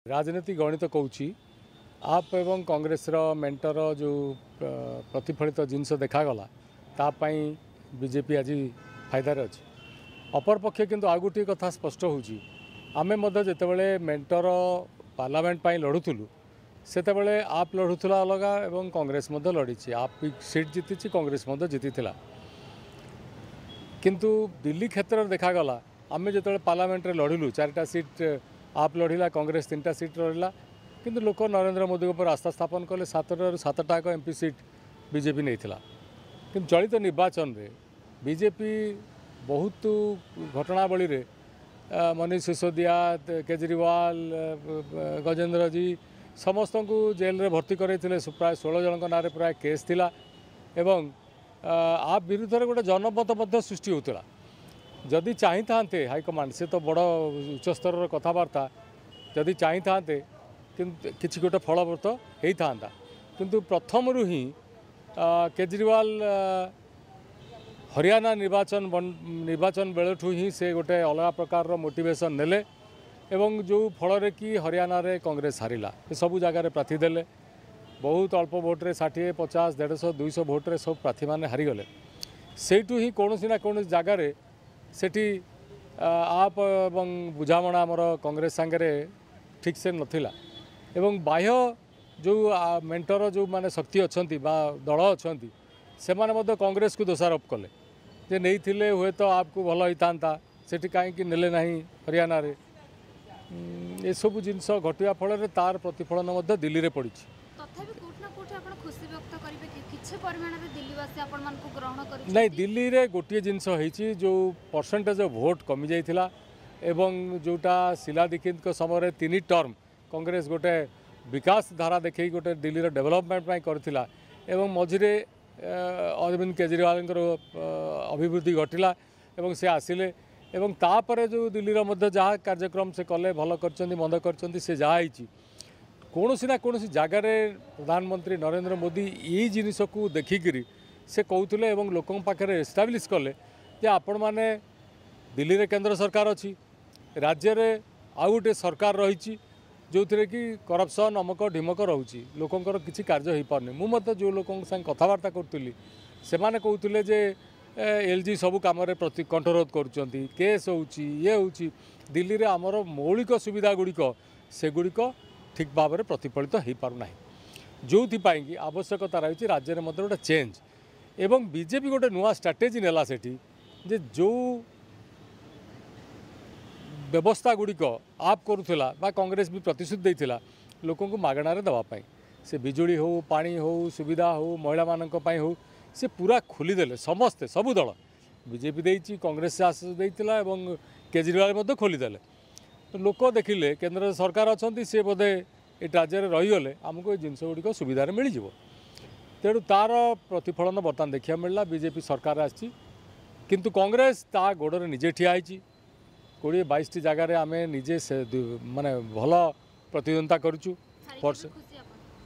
राजनीति गणित कौची आप एवं कांग्रेस मेंटर जो प्रतिफलित जिनस देखागला तापाई बीजेपी आज फायदार अच्छी अपर पक्ष किंतु आ गोटे कथा स्पष्ट होची आमे मध्य जेतेबेले मेंटर पार्लियामेंट पाई लड़ुथुलु सेतेबेले आप लड़ुथुला अलगा एवं कांग्रेस मध्य लड़ीची आप सीट जीती कांग्रेस मध्य जीती किंतु दिल्ली क्षेत्र में देखागला आमे जेतेबेले पार्लियामेंट रे लड़िलु 4टा सीट आप लड़िला कांग्रेस 3टा सीट लड़िला किंतु लोक नरेंद्र मोदी पर आस्था स्थापन कले 7टाक एमपी सीट बीजेपी नहीं थिला किंतु चलित निर्वाचन रे बीजेपी बहुत घटनावली रे मनीष सिसोदिया केजरीवाल गजेंद्र जी समस्त को जेल रे भर्ती करते प्राय 16 जन ना प्राय केस थिला एवं आप विरुद्ध रे गोटे जनमत सृष्टि होता जदि चाही था हाईकमांड से तो बड़ उच्च स्तर कथबार्ता जदि चाही था कि गोटे फलवृत होता किंतु प्रथम ही केजरीवाल हरियाणा निर्वाचन बेलू ही से गोटे अलग प्रकार मोटिवेशन नेले एवं जो फल कि हरियाणा रे कांग्रेस हारिला सबू जगार प्रार्थी देले बहुत अल्प भोट्रे 60 50 150 200 भोट्रे सब प्रार्थी मैंने हारीगले सेठू ही कौन ना कौन जगार सेठी आप एवं बुझामणा आमर कांग्रेस सांगे ठीक से नथिला एवं बाह्य जो मेंटर जो माने शक्ति अच्छी दल अच्छा से माने कांग्रेस को दोषारोप कले जे नहीं थिले हुए तो आपको भल होता सेठी कहीं नेले ना हरियाणा रे ये सब जिनस घटिया फल तार प्रतिफलन दिल्ली रे पड़ी नहीं दिल्ली रे गोटे जिनस होती जो परसेंटेज ऑफ वोट कमी जाइथिला एवं जोटा शीला दीक्षित समय 3 टर्म कांग्रेस गोटे विकास धारा देखी गोटे दिल्ली रे डेवलपमेंट करथिला एवं मझिरे अरविंद केजरीवाल अभिवृद्धि घटिला एवं से आसिले एवं तापर जो दिल्ली रो मध्य जहाँ कार्यक्रम से कले भल करचंदी मंद करचंदी से जहाँ होती कौन ना कौन जगार प्रधानमंत्री नरेंद्र मोदी ये जिनिस को देखिकी से कहते एवं लोक पाखे एस्टाब्लीश कले जे आपण मैंने दिल्ली रे केंद्र सरकार अच्छी राज्य रे आउ गोटे सरकार रही जो थे कि करप्शन अमक ढिमक रोचे लोकंर किसी कार्य हो पारनी मुझे जो लोक कथबार्ता करी से कहते जे एलजी सबू कम प्रति कंठरोध करुँच केस होची ये होची दिल्ली रे आमर मौलिक सुविधा गुड़िक सेगुड़िक ठीक भाव में प्रतिफलित हो पारना जो कि आवश्यकता रही राज्य में गोटे चेंज एवं बीजेपी गोटे नुआ स्ट्राटेजी नेला सेठी जे जो व्यवस्था गुड़िक आप करुला कांग्रेस भी प्रतिश्रुति देता लोक मागणार देवाई से बिजुली हो पानी हो सुविधा हो महिला मानी हो से पूरा खोलीदे समस्ते सबू दल बीजेपी देती कांग्रेस से आश्वास देता एवं केजरीवाल खोलीदे तो लोक देखिले केंद्र सरकार अच्छा सी बोधे ये राज्य में रहीगले आमको ये जिनस गुड़िक सुविधा मिल जाव तेणु तार प्रतिफलन बर्तमान देखा मिलला बीजेपी सरकार आसी किंतु कांग्रेस ता गोड़े निजे ठिया 20-22 जगार आम निजे माने भल प्रतिद्वंदिता करुचु वर्ष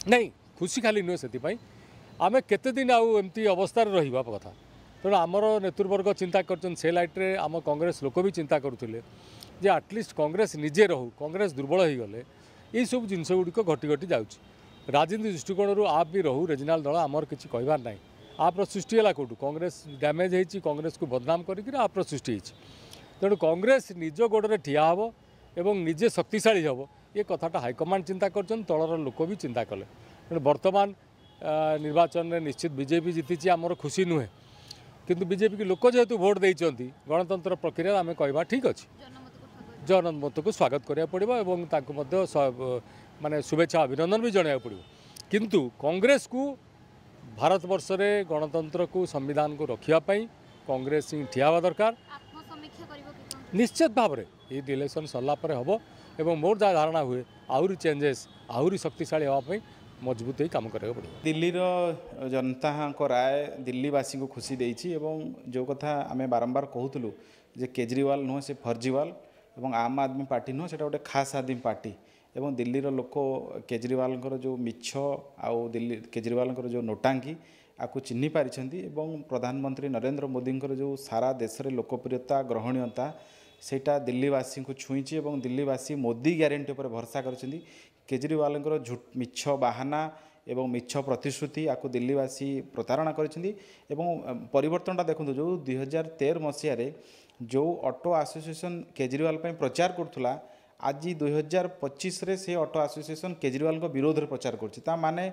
नहीं खुशी खाली नुहे से आम केते दिन आमती अवस्था रहा कथा तेणु आमर नेतृवर्ग चिंता कर से लाइट्रे आम कांग्रेस लोक भी चिंता करुले जे आटलिस्ट कांग्रेस निजे रहू कांग्रेस दुर्बल हो गले ये सब जिनस गुड़िक घटी घटी जाऊँच राजनीति दृष्टिकोण आप भी रहू रेजिनाल दल आमर किसी कहबार ना आप सृष्टि है कौटू कांग्रेस डैमेज होती कांग्रेस को बदनाम कर सृष्टि तेणु कांग्रेस निज गोड़े ठिया हम एवं निजे शक्तिशाली हम ये कथाटा हाईकमांड चिंता कर तलर लोक भी चिंता कले तेणु बर्तमान निर्वाचन में निश्चित बीजेपी जीति आमर खुशी नुहे किंतु बीजेपी की लोक जेहेतु भोट देती गणतंत्र प्रक्रिया आम कहवा ठीक अच्छे जनमत को स्वागत करा पड़ो एवं माने शुभेच्छा अभिनंदन भी जनाया पड़ो किंतु कांग्रेस को भारत वर्ष में गणतंत्र को संविधान को रखापी कांग्रेस ठिया हवा दरकार निश्चित भाव में ये इलेक्शन सरलापर हम एवं मोर जहाँ धारणा हुए आहरी चेंजेस आहरी शक्तिशाली हाँपाई मजबूत ही काम करा पड़ो दिल्ली जनता राय दिल्लीवासी को खुशी देती जो कथा आम बारंबार कहूँ जे केजरीवाल नुहे से फर्जीवाल एवं आम आदमी पार्टी नुह से गोटे खास आदमी पार्टी एवं दिल्ली लोक केजरीवाल जो मिछ आउ दिल्ली केजरीवाल जो नोटांकी आपको चिन्ह पारिछंती एवं प्रधानमंत्री नरेंद्र मोदी जो सारा देश में लोकप्रियता ग्रहणीयता ସେଇଟା ଦିଲ୍ଲୀବାସୀଙ୍କୁ ଛୁଇଁଛି ଏବଂ ଦିଲ୍ଲୀବାସୀ ମୋଦି ଗ୍ୟାରେଣ୍ଟି ଉପରେ ଭରସା କରିଛନ୍ତି। କେଜରିୱାଲଙ୍କର ମିଛ ବାହାନା ଏବଂ ମିଛ ପ୍ରତିଶ୍ରୁତି ଆକୁ ଦିଲ୍ଲୀବାସୀ ପ୍ରତାରଣା କରିଛନ୍ତି। ଏବଂ ପରିବର୍ତ୍ତନଟା ଦେଖନ୍ତୁ, ଯେଉଁ 2013 ମସିହାରେ ଯେଉଁ ଅଟୋ ଆସୋସିଏସନ୍ କେଜରିୱାଲ ପାଇଁ ପ୍ରଚାର କରୁଥିଲା, ଆଜି 2025ରେ ସେ ଅଟୋ ଆସୋସିଏସନ୍ କେଜରିୱାଲଙ୍କ ବିରୋଧରେ ପ୍ରଚାର କରୁଛି। ତା ମାନେ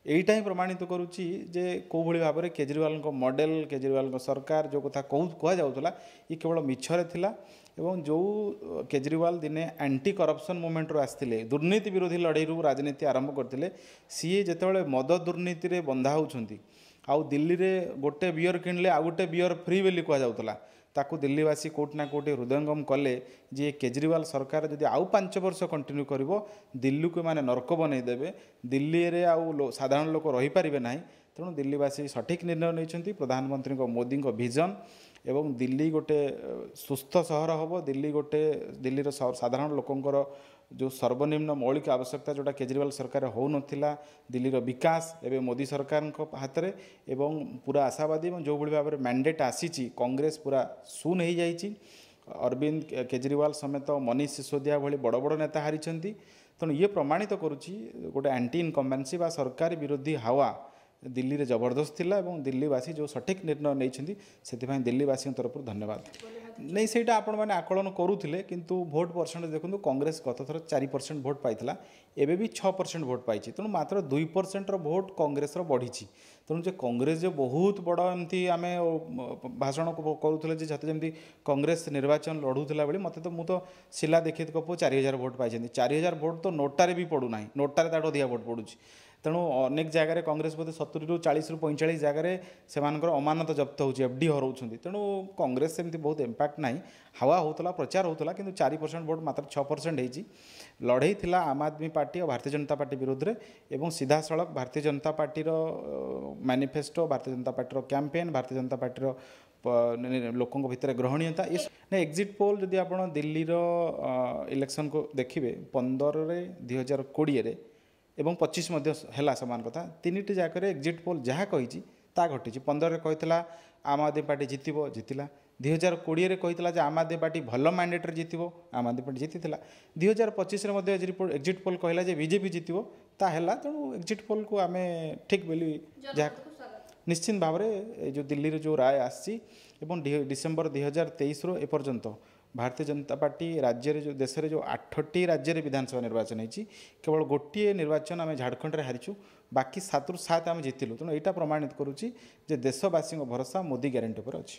এইটা ହିଁ ପ୍ରମାଣିତ କରୁଛି ଯେ କେଉଁଭଳି ଭାବରେ କେଜରିୱାଲଙ୍କ ମଡେଲ, କେଜରିୱାଲଙ୍କ ସରକାର ଯେଉଁ କଥା କୁହାଯାଉଥିଲା ଏ କେବଳ ମିଛରେ ଥିଲା। ଏବଂ ଯେଉଁ କେଜରିୱାଲ ଦିନେ ଆଣ୍ଟି କରପ୍ସନ୍ ମୁଭମେଣ୍ଟରୁ ଆସିଥିଲେ, ଦୁର୍ନୀତି ବିରୋଧୀ ଲଢ଼େଇରୁ ରାଜନୀତି ଆରମ୍ଭ କରିଥିଲେ, ସିଏ ଯେତେବେଳେ ମଦ ଦୁର୍ନୀତିରେ ବନ୍ଧା ହେଉଛନ୍ତି, ଆଉ ଦିଲ୍ଲୀରେ ଗୋଟେ ବିୟର କିଣିଲେ ଆଉ ଗୋଟେ ବିୟର ଫ୍ରି ବୋଲି କୁହାଯାଉଥିଲା, ତାକୁ ଦିଲ୍ଲୀବାସୀ କେଉଁଠି ନା କେଉଁଠି ହୃଦୟଙ୍ଗମ କଲେ ଯେ କେଜରିୱାଲ ସରକାର ଯଦି ଆଉ 5 ବର୍ଷ କଣ୍ଟିନ୍ୟୁ କରିବ, ଦିଲ୍ଲୀକୁ ଏମାନେ ନର୍କ ବନେଇଦେବେ, ଦିଲ୍ଲୀରେ ଆଉ ସାଧାରଣ ଲୋକ ରହିପାରିବେ ନାହିଁ। ତେଣୁ ଦିଲ୍ଲୀବାସୀ ସଠିକ୍ ନିର୍ଣ୍ଣୟ ନେଇଛନ୍ତି। ପ୍ରଧାନମନ୍ତ୍ରୀଙ୍କ ମୋଦିଙ୍କ ଭିଜନ୍ ଏବଂ ଦିଲ୍ଲୀ ଗୋଟେ ସୁସ୍ଥ ସହର ହେବ, ଦିଲ୍ଲୀର ସାଧାରଣ ଲୋକଙ୍କର ଯେଉଁ ସର୍ବନିମ୍ନ ମୌଳିକ ଆବଶ୍ୟକତା ଯେଉଁଟା କେଜରିୱାଲ ସରକାର ହେଉନଥିଲା, ଦିଲ୍ଲୀର ବିକାଶ ଏବେ ମୋଦି ସରକାରଙ୍କ ହାତରେ। ଏବଂ ପୁରା ଆଶାବାଦୀ ଏବଂ ଯେଉଁଭଳି ଭାବରେ ମ୍ୟାଣ୍ଡେଟ୍ ଆସିଛି, କଂଗ୍ରେସ ପୁରା ଶୂନ ହୋଇଯାଇଛି। ଅରବିନ୍ଦ କେଜରିୱାଲ ସମେତ ମନୀଷ ସିସୋଦିଆ ଭଳି ବଡ଼ ବଡ଼ ନେତା ହାରିଛନ୍ତି। ତେଣୁ ଇଏ ପ୍ରମାଣିତ କରୁଛି ଗୋଟେ ଆଣ୍ଟି ଇନକମ୍ବାନ୍ସି ବା ସରକାରୀ ବିରୋଧୀ ହାୱା ଦିଲ୍ଲୀରେ ଜବରଦସ୍ତ ଥିଲା। ଏବଂ ଦିଲ୍ଲୀବାସୀ ଯେଉଁ ସଠିକ୍ ନିର୍ଣ୍ଣୟ ନେଇଛନ୍ତି, ସେଥିପାଇଁ ଦିଲ୍ଲୀବାସୀଙ୍କ ତରଫରୁ ଧନ୍ୟବାଦ। नहीं ସେଇଟା ଆପଣମାନେ ଆକଳନ କରୁଥିଲେ, କିନ୍ତୁ ଭୋଟ ପରସେଣ୍ଟ ଦେଖନ୍ତୁ, କଂଗ୍ରେସ ଗତଥର 4% ଭୋଟ ପାଇଥିଲା, ଏବେ ବି 6% ଭୋଟ ପାଇଛି। ତେଣୁ ମାତ୍ର 2%ର ଭୋଟ କଂଗ୍ରେସର ବଢ଼ିଛି। ତେଣୁ ଯେ କଂଗ୍ରେସ ଯେ ବହୁତ ବଡ଼ ଏମିତି ଆମେ ଭାଷଣ କରୁଥିଲେ ଯେ ଯାতে ଯେମିତି କଂଗ୍ରେସ ନିର୍ବାଚନ ଲଢ଼ୁଥିଲା ବେଳେ, ମୋତେ ତ ମୁଁ ତ ଶିଲା ଦୀକ୍ଷିତଙ୍କ ପୁଅ 4000 ଭୋଟ ପାଇଛନ୍ତି। 4000 ଭୋଟ ତ ନୋଟାରେ ବି ପଡ଼ୁନାହିଁ, ନୋଟାରେ ତାଠୁ ଅଧିକା ଭୋଟ ପଡ଼ୁଛି। ତେଣୁ ଅନେକ ଜାଗାରେ କଂଗ୍ରେସ ବୋଧେ 70ରୁ 40ରୁ 45 ଜାଗାରେ ସେମାନଙ୍କର ଅମାନତ ଜବ୍ତ ହେଉଛି, ଏଫ୍ଡି ହରାଉଛନ୍ତି। ତେଣୁ କଂଗ୍ରେସ ସେମିତି ବହୁତ ଇମ୍ପାକ୍ଟ ନାହିଁ। ହାୱା ହେଉଥିଲା, ପ୍ରଚାର ହେଉଥିଲା, କିନ୍ତୁ 4% ଭୋଟ ମାତ୍ର 6% ହେଇଛି। ଲଢ଼େଇ ଥିଲା ଆମ୍ ଆଦମୀ ପାର୍ଟି ଆଉ ଭାରତୀୟ ଜନତା ପାର୍ଟି ବିରୋଧରେ ଏବଂ ସିଧାସଳଖ ଭାରତୀୟ ଜନତା ପାର୍ଟିର ମ୍ୟାନିଫେଷ୍ଟୋ, ଭାରତୀୟ ଜନତା ପାର୍ଟିର କ୍ୟାମ୍ପେନ୍, ଭାରତୀୟ ଜନତା ପାର୍ଟିର ଲୋକଙ୍କ ଭିତରେ ଗ୍ରହଣୀୟତା। ଏକ୍ଜିଟ୍ ପୋଲ୍ ଯଦି ଆପଣ ଦିଲ୍ଲୀର ଇଲେକ୍ସନକୁ ଦେଖିବେ, 15ରେ 2020ରେ ଏବଂ 25 ମଧ୍ୟ ହେଲା ସମାନ କଥା। 3ଟି ଜାଗାରେ ଏକ୍ଜିଟ୍ ପୋଲ୍ ଯାହା କହିଛି ତାହା ଘଟିଛି। 15ରେ କହିଥିଲା ଆମ୍ ଆଦମୀ ପାର୍ଟି ଜିତିବ, ଜିତିଲା। 2020ରେ କହିଥିଲା ଯେ ଆମ୍ ଆଦମୀ ପାର୍ଟି ଭଲ ମ୍ୟାଣ୍ଡେଟ୍ରେ ଜିତିବ, ଆମ୍ ଆଦମୀ ପାର୍ଟି ଜିତିଥିଲା। 2025ରେ ମଧ୍ୟ ଏକ୍ଜିଟ୍ ପୋଲ୍ କହିଲା ଯେ ବିଜେପି ଜିତିବ, ତା ହେଲା। ତେଣୁ ଏକ୍ଜିଟ୍ ପୋଲ୍କୁ ଆମେ ଠିକ୍ ବୋଲି ଯାହା ନିଶ୍ଚିତ ଭାବରେ ଏ ଯେଉଁ ଦିଲ୍ଲୀରେ ଯେଉଁ ରାୟ ଆସିଛି ଏବଂ ଡିସେମ୍ବର 2023ରୁ ଏପର୍ଯ୍ୟନ୍ତ ଭାରତୀୟ ଜନତା ପାର୍ଟି ରାଜ୍ୟରେ ଯେଉଁ ଦେଶରେ ଯେଉଁ 8ଟି ରାଜ୍ୟରେ ବିଧାନସଭା ନିର୍ବାଚନ ହେଇଛି, କେବଳ ଗୋଟିଏ ନିର୍ବାଚନ ଆମେ ଝାଡ଼ଖଣ୍ଡରେ ହାରିଛୁ, ବାକି 7ରୁ 7 ଆମେ ଜିତିଲୁ। ତେଣୁ ଏଇଟା ପ୍ରମାଣିତ କରୁଛି ଯେ ଦେଶବାସୀଙ୍କ ଭରସା ମୋଦି ଗ୍ୟାରେଣ୍ଟି ଉପରେ ଅଛି।